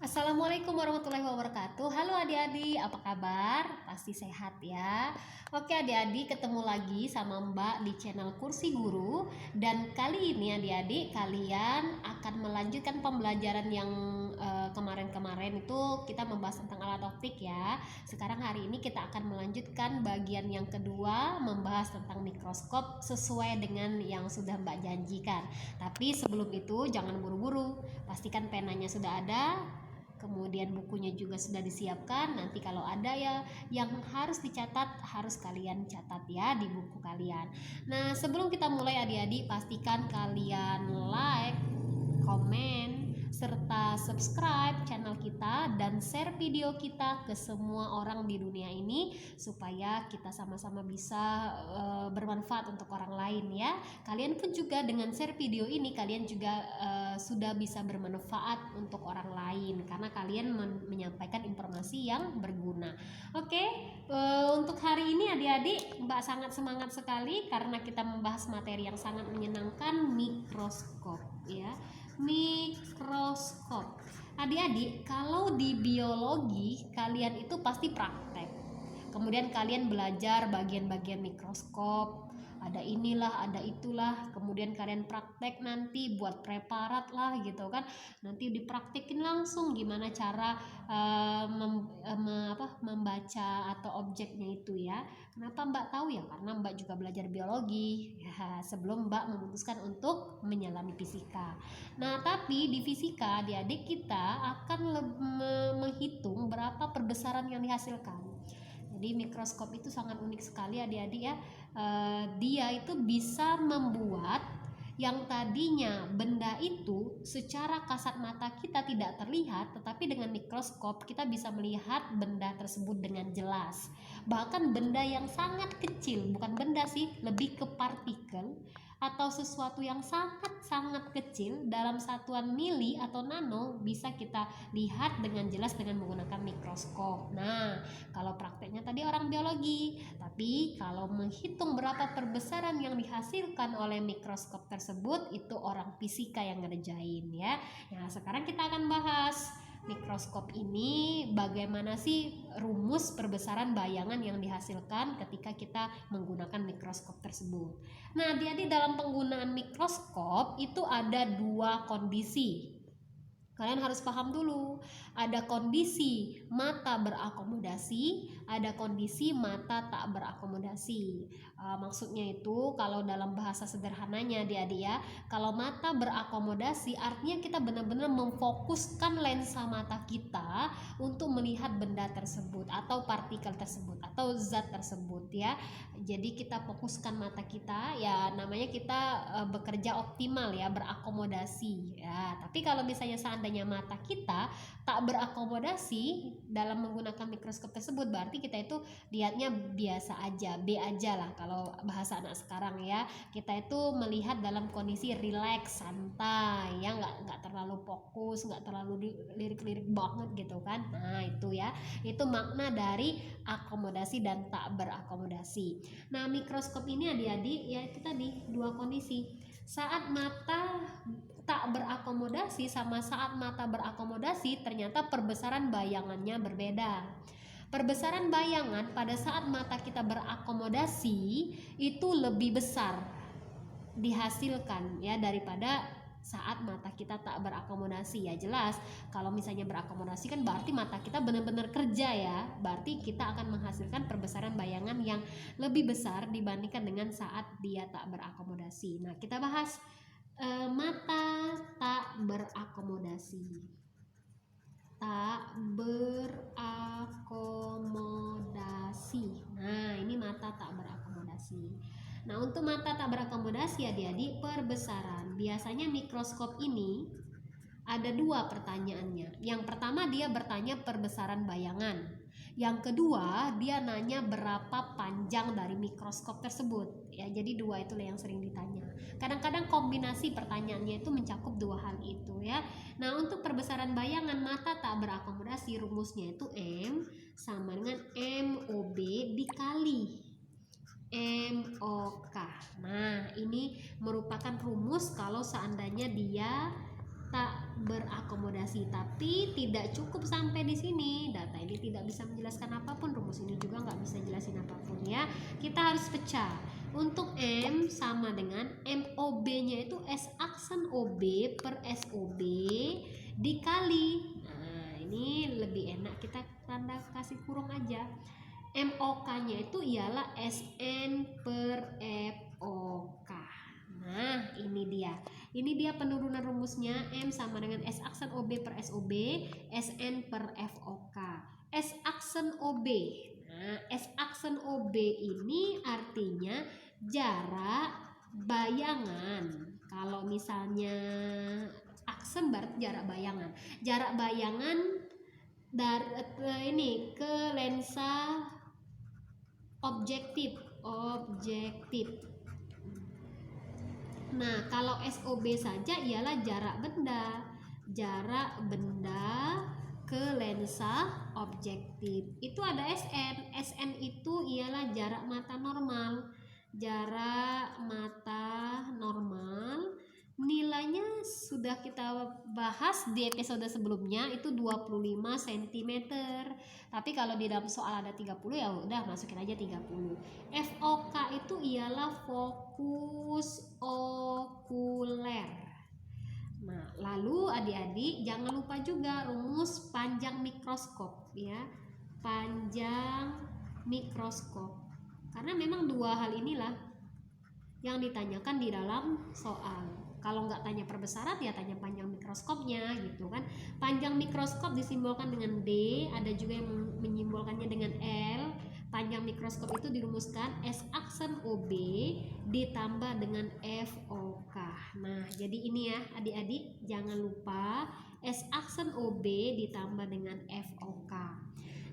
Assalamualaikum warahmatullahi wabarakatuh. Halo adik-adik, apa kabar? Pasti sehat ya. Oke adik-adik, ketemu lagi sama Mbak di channel Kursi Guru. Dan kali ini adik-adik, kalian akan melanjutkan pembelajaran yang kemarin-kemarin itu kita membahas tentang alat optik ya. Sekarang hari ini kita akan melanjutkan bagian yang kedua, membahas tentang mikroskop sesuai dengan yang sudah Mbak janjikan. Tapi sebelum itu jangan buru-buru, pastikan penanya sudah ada, kemudian bukunya juga sudah disiapkan. Nanti kalau ada ya yang harus dicatat, harus kalian catat ya di buku kalian. Nah, sebelum kita mulai adik-adik, pastikan kalian like, komen, serta subscribe channel kita dan share video kita ke semua orang di dunia ini supaya kita sama-sama bisa bermanfaat untuk orang lain ya. Kalian pun juga dengan share video ini kalian juga sudah bisa bermanfaat untuk orang lain karena kalian menyampaikan informasi yang berguna. Oke, untuk hari ini adik-adik Mbak sangat semangat sekali karena kita membahas materi yang sangat menyenangkan, mikroskop ya. Mikroskop. Adik-adik, kalau di biologi kalian itu pasti praktek. Kemudian kalian belajar bagian-bagian mikroskop, ada inilah, ada itulah. Kemudian kalian praktek nanti buat preparat lah gitu kan. Nanti dipraktekin langsung gimana cara membaca atau objeknya itu ya. Kenapa Mbak tahu ya? Karena Mbak juga belajar biologi ya, sebelum Mbak memutuskan untuk menyelami fisika. Nah, tapi di fisika adik-adik kita akan menghitung berapa perbesaran yang dihasilkan. Jadi mikroskop itu sangat unik sekali adik-adik ya. Dia itu bisa membuat yang tadinya benda itu secara kasat mata kita tidak terlihat, tetapi dengan mikroskop kita bisa melihat benda tersebut dengan jelas. Bahkan benda yang sangat kecil, bukan benda sih, lebih ke partikel atau sesuatu yang sangat-sangat kecil dalam satuan mili atau nano bisa kita lihat dengan jelas dengan menggunakan mikroskop. Nah, kalau prakteknya tadi orang biologi, tapi kalau menghitung berapa perbesaran yang dihasilkan oleh mikroskop tersebut itu orang fisika yang ngerjain ya. Nah, sekarang kita akan bahas mikroskop ini bagaimana sih rumus perbesaran bayangan yang dihasilkan ketika kita menggunakan mikroskop tersebut. Nah, jadi dalam penggunaan mikroskop itu ada dua kondisi. Kalian harus paham dulu, ada kondisi mata berakomodasi, ada kondisi mata tak berakomodasi. Maksudnya itu kalau dalam bahasa sederhananya adik-adik ya, kalau mata berakomodasi artinya kita benar-benar memfokuskan lensa mata kita untuk melihat benda tersebut atau partikel tersebut atau zat tersebut ya. Jadi kita fokuskan mata kita ya, namanya kita bekerja optimal ya, berakomodasi ya. Tapi kalau misalnya seandainya mata kita tak berakomodasi dalam menggunakan mikroskop tersebut, berarti kita itu lihatnya biasa aja, B aja lah kalau bahasa anak sekarang ya. Kita itu melihat dalam kondisi rileks, santai ya, nggak terlalu fokus, nggak terlalu lirik-lirik banget gitu kan. Nah itu ya, itu makna dari akomodasi dan tak berakomodasi. Nah, mikroskop ini adik-adik ya itu tadi dua kondisi. Saat mata tak berakomodasi sama saat mata berakomodasi ternyata perbesaran bayangannya berbeda. Perbesaran bayangan pada saat mata kita berakomodasi itu lebih besar dihasilkan ya daripada saat mata kita tak berakomodasi ya. Jelas kalau misalnya berakomodasi kan berarti mata kita benar-benar kerja ya, berarti kita akan menghasilkan perbesaran bayangan yang lebih besar dibandingkan dengan saat dia tak berakomodasi. Nah, kita bahas mata tak berakomodasi. Tak berakomodasi. Nah, ini mata tak berakomodasi. Nah, untuk mata tak berakomodasi adik-adik perbesaran. Biasanya mikroskop ini ada dua pertanyaannya. Yang pertama dia bertanya perbesaran bayangan. Yang kedua dia nanya berapa panjang dari mikroskop tersebut. Ya, jadi dua itulah yang sering ditanya. Kadang-kadang kombinasi pertanyaannya itu mencakup dua hal itu ya. Nah, untuk perbesaran bayangan mata tak berakomodasi rumusnya itu M sama dengan MOB dikali MOK. Nah, ini merupakan rumus kalau seandainya dia tak berakomodasi. Tapi tidak cukup sampai di sini. Data ini tidak bisa menjelaskan apapun, rumus ini juga nggak bisa jelasin apapun ya. Kita harus pecah. Untuk M sama dengan MOB-nya itu S aksen OB per SOB dikali. Nah, ini lebih enak kita tanda kasih kurung aja. MOK-nya itu ialah SN per FOK. Nah, ini dia. Ini dia penurunan rumusnya. M sama dengan S aksen OB per SOB, SN per FOK. S aksen OB. Nah, S aksen OB ini artinya jarak bayangan. Kalau misalnya aksen berarti jarak bayangan. Jarak bayangan dari ini ke lensa objektif. Nah, kalau SOB saja ialah jarak benda ke lensa objektif. Itu ada SN. SN itu ialah jarak mata normal. Nilainya sudah kita bahas di episode sebelumnya, itu 25 cm. Tapi kalau di dalam soal ada 30 ya udah masukin aja 30. FOK itu ialah fokus okuler. Nah, lalu adik-adik jangan lupa juga rumus panjang mikroskop ya. Panjang mikroskop. Karena memang dua hal inilah yang ditanyakan di dalam soal. Kalau nggak tanya perbesaran ya tanya panjang mikroskopnya gitu kan. Panjang mikroskop disimbolkan dengan D, ada juga yang menyimbolkannya dengan L. Panjang mikroskop itu dirumuskan S aksen OB ditambah dengan FOK. Nah, jadi ini ya adik-adik, jangan lupa S aksen OB ditambah dengan FOK.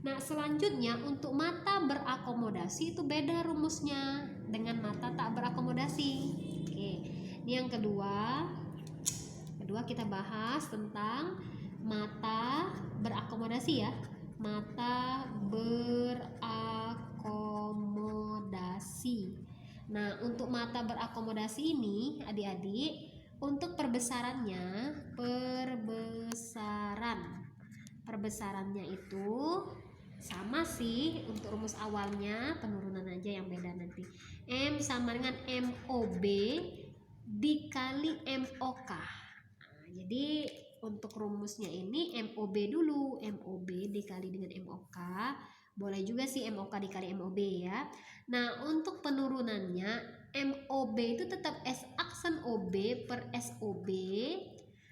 Nah, selanjutnya untuk mata berakomodasi itu beda rumusnya dengan mata tak berakomodasi. Oke, ini yang kedua kita bahas tentang mata berakomodasi ya. Mata berakomodasi. Nah, untuk mata berakomodasi ini adik-adik, untuk perbesarannya itu sama sih. Untuk rumus awalnya penurunan aja yang beda nanti. M sama dengan MOB dikali MOK. Nah, jadi untuk rumusnya ini MOB dulu. MOB dikali dengan MOK. Boleh juga sih MOK dikali MOB ya. Nah, untuk penurunannya MOB itu tetap S aksen OB per SOB.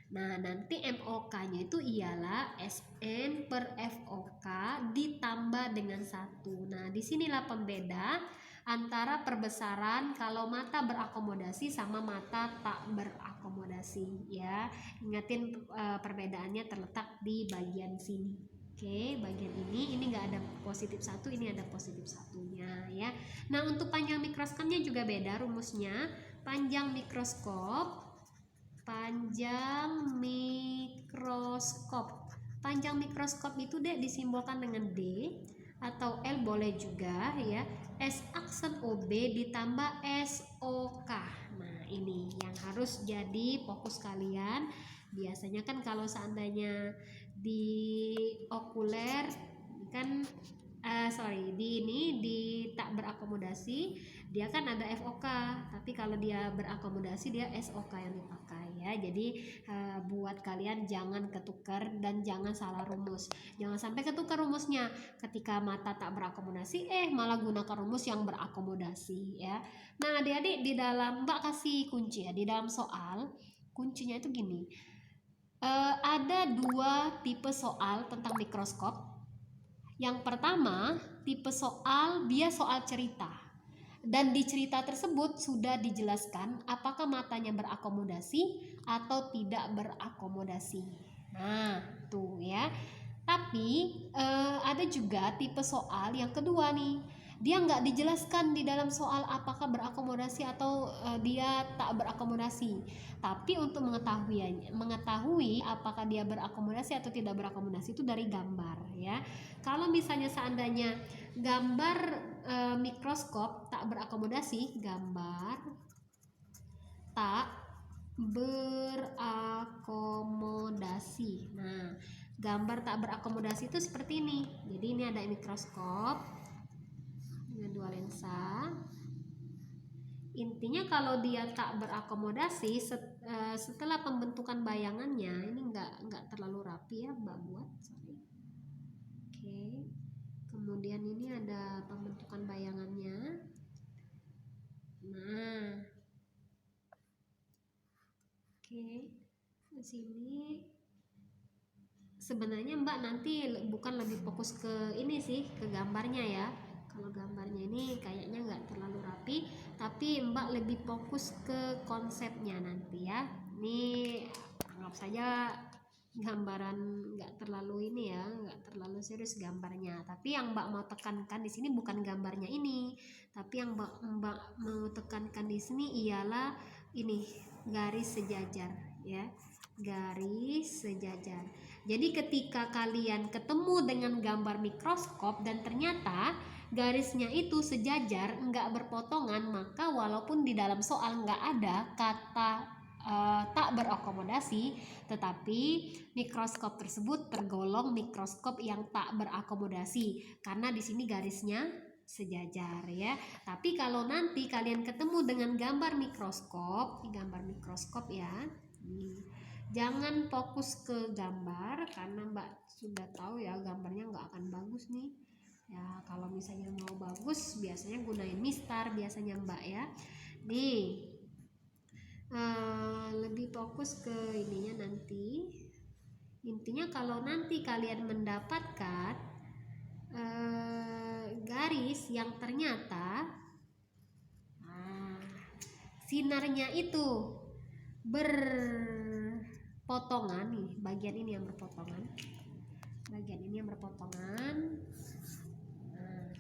Nah, nanti MOK-nya itu ialah SN per FOK ditambah dengan 1. Nah, disinilah pembeda antara perbesaran kalau mata berakomodasi sama mata tak berakomodasi ya. Ingatin perbedaannya terletak di bagian sini. Oke, bagian ini nggak ada positif 1, ini ada positif 1-nya ya. Nah, untuk panjang mikroskopnya juga beda rumusnya. Panjang mikroskop itu disimbolkan dengan D atau L boleh juga ya. S aksen OB ditambah SOK. Nah, ini yang harus jadi fokus kalian. Biasanya kan kalau seandainya di okuler kan di tak berakomodasi dia kan ada FOK, tapi kalau dia berakomodasi dia SOK yang dipakai ya. Jadi buat kalian jangan ketukar dan jangan salah rumus. Jangan sampai ketukar rumusnya ketika mata tak berakomodasi malah gunakan rumus yang berakomodasi ya. Nah, adik-adik di dalam Mbak kasih kunci ya, di dalam soal kuncinya itu gini. Ada dua tipe soal tentang mikroskop. Yang pertama, tipe soal dia soal cerita. Dan di cerita tersebut sudah dijelaskan apakah matanya berakomodasi atau tidak berakomodasi. Nah, tuh ya. Tapi ada juga tipe soal yang kedua nih. Dia nggak dijelaskan di dalam soal apakah berakomodasi atau dia tak berakomodasi. Tapi untuk mengetahui apakah dia berakomodasi atau tidak berakomodasi itu dari gambar ya. Kalau misalnya seandainya gambar mikroskop tak berakomodasi, gambar tak berakomodasi. Nah, gambar tak berakomodasi itu seperti ini. Jadi ini ada mikroskop dengan dua lensa. Intinya kalau dia tak berakomodasi, setelah pembentukan bayangannya ini nggak terlalu rapi ya Mbak buat. Sorry. Oke. Kemudian ini ada pembentukan bayangannya. Nah, oke, di sini sebenarnya Mbak nanti bukan lebih fokus ke ini sih, ke gambarnya ya. Kalau gambarnya ini kayaknya nggak terlalu rapi, tapi Mbak lebih fokus ke konsepnya nanti ya. Ini anggap saja gambaran nggak terlalu ini ya, nggak terlalu serius gambarnya. Tapi yang Mbak mau tekankan di sini bukan gambarnya ini, tapi yang Mbak mau tekankan di sini ialah ini garis sejajar ya, garis sejajar. Jadi ketika kalian ketemu dengan gambar mikroskop dan ternyata garisnya itu sejajar, nggak berpotongan, maka walaupun di dalam soal nggak ada kata tak berakomodasi, tetapi mikroskop tersebut tergolong mikroskop yang tak berakomodasi karena di sini garisnya sejajar ya. Tapi kalau nanti kalian ketemu dengan gambar mikroskop ya, jangan fokus ke gambar karena Mbak sudah tahu ya gambarnya nggak akan bagus nih ya. Kalau misalnya mau bagus biasanya gunain mistar biasanya Mbak ya. Nih lebih fokus ke ininya nanti. Intinya kalau nanti kalian mendapatkan garis yang ternyata sinarnya itu berpotongan nih, bagian ini yang berpotongan,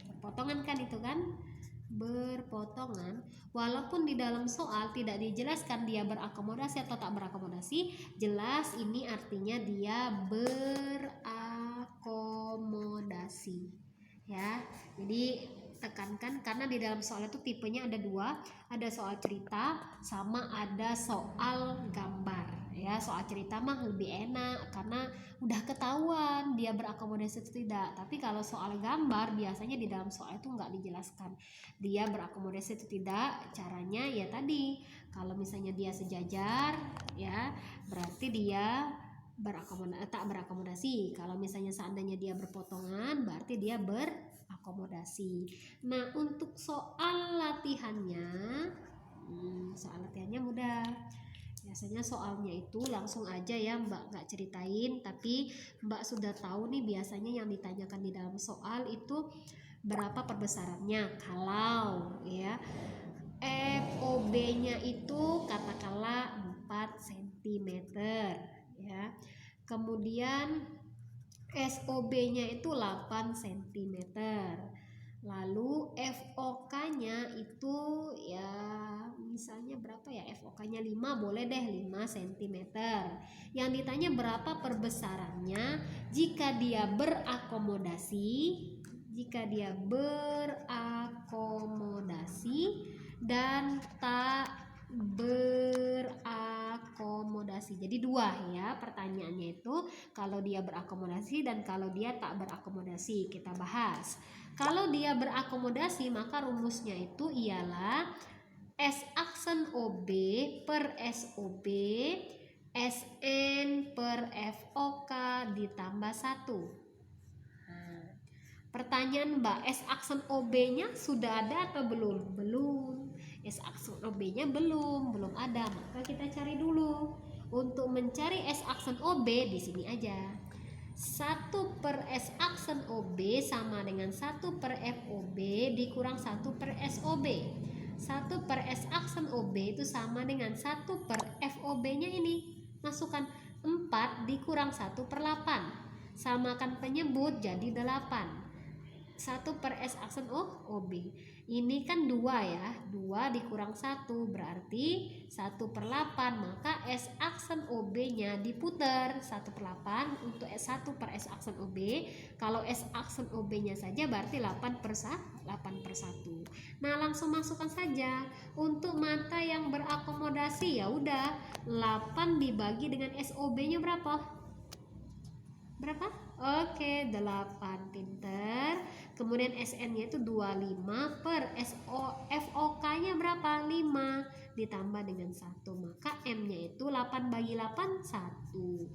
berpotongan kan itu kan, berpotongan. Walaupun di dalam soal tidak dijelaskan dia berakomodasi atau tak berakomodasi, jelas ini artinya dia berakomodasi ya. Jadi tekankan karena di dalam soal itu tipenya ada dua, ada soal cerita sama ada soal gambar ya. Soal cerita mah lebih enak karena udah ketahuan dia berakomodasi atau tidak, tapi kalau soal gambar biasanya di dalam soal itu nggak dijelaskan dia berakomodasi atau tidak. Caranya ya tadi, kalau misalnya dia sejajar ya berarti dia tak berakomodasi. Kalau misalnya seandainya dia berpotongan berarti dia berakomodasi. Nah untuk soal latihannya mudah. Biasanya soalnya itu langsung aja ya Mbak nggak ceritain, tapi Mbak sudah tahu nih biasanya yang ditanyakan di dalam soal itu berapa perbesarannya. Kalau ya FOB-nya itu katakanlah 4 cm ya. Kemudian SOB-nya itu 8 cm. Lalu FOK-nya itu ya misalnya berapa ya, FOK-nya 5, boleh deh 5 cm. Yang ditanya berapa perbesarannya jika dia berakomodasi dan tak berakomodasi. Jadi dua ya pertanyaannya itu, kalau dia berakomodasi dan kalau dia tak berakomodasi. Kita bahas. Kalau dia berakomodasi maka rumusnya itu ialah S aksen OB per SOB SN per FOK ditambah 1. Pertanyaan Mbak, S aksen OB-nya sudah ada atau belum? Belum. S aksen OB-nya belum ada, maka kita cari dulu. Untuk mencari S aksen OB di sini aja. 1 per S aksen OB sama dengan 1 per FOB dikurang 1 per SOB. 1 per S aksen OB itu sama dengan 1 per FOB-nya ini. Masukkan 4 dikurang 1 per 8. Samakan penyebut jadi 8. 1 per S aksen OB. Ini kan 2 ya, 2 dikurang 1 berarti 1/8, maka S aksen OB nya diputar 1/8 untuk S1 per S aksen OB. Kalau S aksen OB nya saja berarti 8/1. Nah, langsung masukkan saja. Untuk mata yang berakomodasi ya udah 8 dibagi dengan SOB nya berapa? Oke, 8, pinter. Kemudian SN-nya itu 25 per FOK-nya berapa? 5 ditambah dengan 1. Maka M-nya itu 8 bagi 8, 1.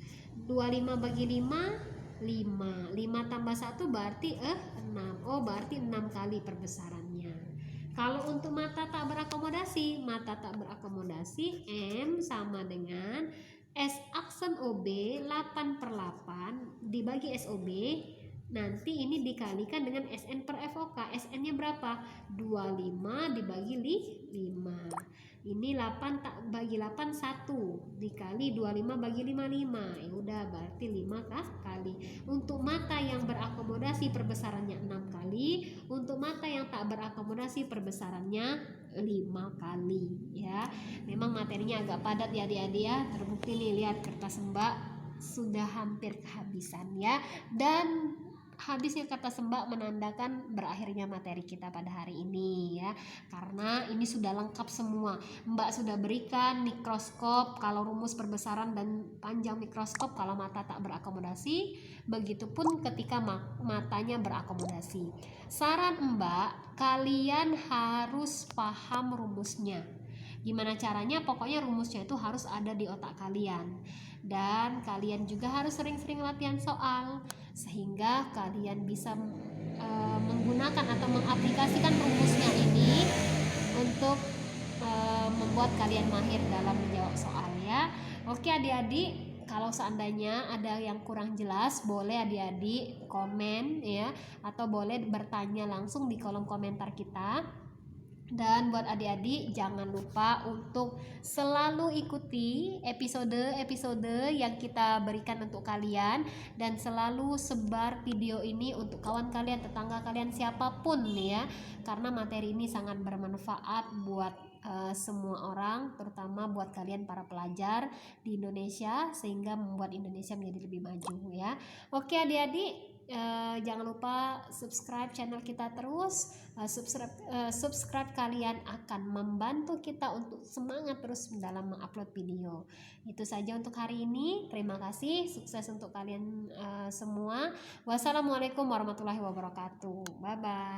25 bagi 5, 5. 5 tambah 1 berarti 6. Oh, berarti 6 kali perbesarannya. Kalau untuk mata tak berakomodasi M sama dengan S aksen OB 8/8 dibagi SOB, nanti ini dikalikan dengan SN per FOK. SN nya berapa? 25 dibagi 5. Ini 8 tak bagi 8, 1 dikali 25 bagi 5, 5. Ya udah, berarti 5 kali. Untuk mata yang berakomodasi perbesarannya 6 kali, untuk mata yang tak berakomodasi perbesarannya 5 kali ya. Memang materinya agak padat ya adik-adik ya. Terbukti nih, lihat kertas Mbak sudah hampir kehabisan ya. Dan habisnya kertas Mbak menandakan berakhirnya materi kita pada hari ini ya. Karena ini sudah lengkap semua. Mbak sudah berikan mikroskop kalau rumus perbesaran dan panjang mikroskop kalau mata tak berakomodasi. Begitupun ketika matanya berakomodasi. Saran Mbak, kalian harus paham rumusnya. Gimana caranya? Pokoknya rumusnya itu harus ada di otak kalian. Dan kalian juga harus sering-sering latihan soal sehingga kalian bisa menggunakan atau mengaplikasikan rumusnya ini untuk membuat kalian mahir dalam menjawab soal ya. Oke adik-adik, kalau seandainya ada yang kurang jelas boleh adik-adik komen ya, atau boleh bertanya langsung di kolom komentar kita. Dan buat adik-adik jangan lupa untuk selalu ikuti episode-episode yang kita berikan untuk kalian, dan selalu sebar video ini untuk kawan kalian, tetangga kalian, siapapun ya, karena materi ini sangat bermanfaat buat semua orang, terutama buat kalian para pelajar di Indonesia, sehingga membuat Indonesia menjadi lebih maju ya. Oke adik-adik, jangan lupa subscribe channel kita terus. Subscribe kalian akan membantu kita untuk semangat terus dalam mengupload video. Itu saja untuk hari ini. Terima kasih, sukses untuk kalian semua. Wassalamualaikum warahmatullahi wabarakatuh. Bye bye.